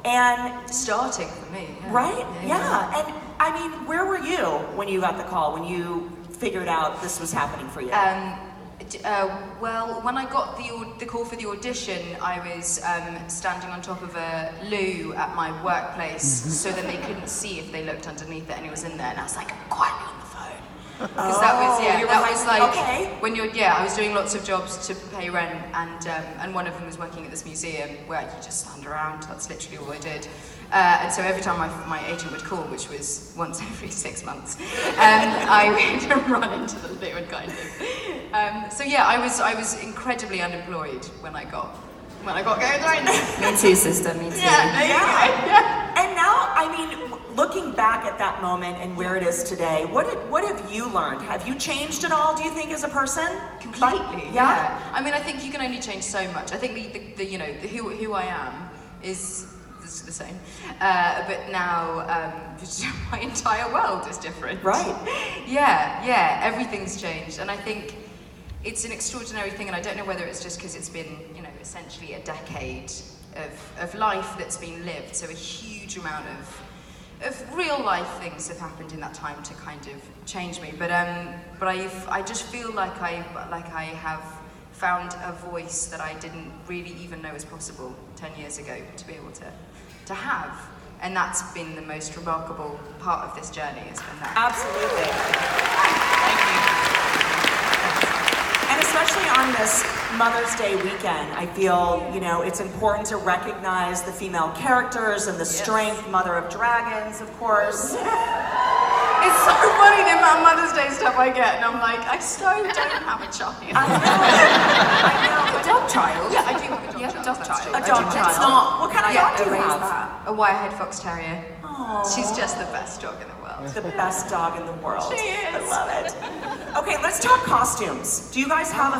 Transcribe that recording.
And starting for me, right? Yeah. And I mean, where were you when you got the call, when you figured out this was happening for you? Well, when I got the call for the audition, I was standing on top of a loo at my workplace, so that they couldn't see if they looked underneath it and he was in there, and I was like, quietly on the phone. Because that was like okay. when I was doing lots of jobs to pay rent, and one of them was working at this museum where you just stand around. That's literally all I did. And so every time my agent would call, which was once every 6 months, I would run into the loo and kind of. So yeah, I was incredibly unemployed when I got going right now. Me too, sister. Me too. Yeah. And now, I mean, looking back at that moment and where it is today, what have you learned? Have you changed at all, do you think, as a person? Completely. Yeah. I mean, I think you can only change so much. I think the who I am is the same, but now my entire world is different. Right. Yeah. Everything's changed, and I think it's an extraordinary thing. And I don't know whether it's just because it's been, essentially a decade of life that's been lived. So a huge amount of real life things have happened in that time to kind of change me. But I just feel like I have found a voice that I didn't really even know was possible 10 years ago to be able to have. And that's been the most remarkable part of this journey, has been that. Absolutely. Thank you. And especially on this Mother's Day weekend, I feel, it's important to recognize the female characters and the strength, Mother of Dragons, of course. It's so funny the amount of Mother's Day stuff I get, and I'm like, I so don't have a child. I know. A dog child? Yeah, I do have a dog child. A dog child. What kind of dog do you have? A wire-haired fox terrier. Aww. She's just the best dog in the world. The best dog in the world. She is. I love it. Okay, let's talk costumes. Do you guys have a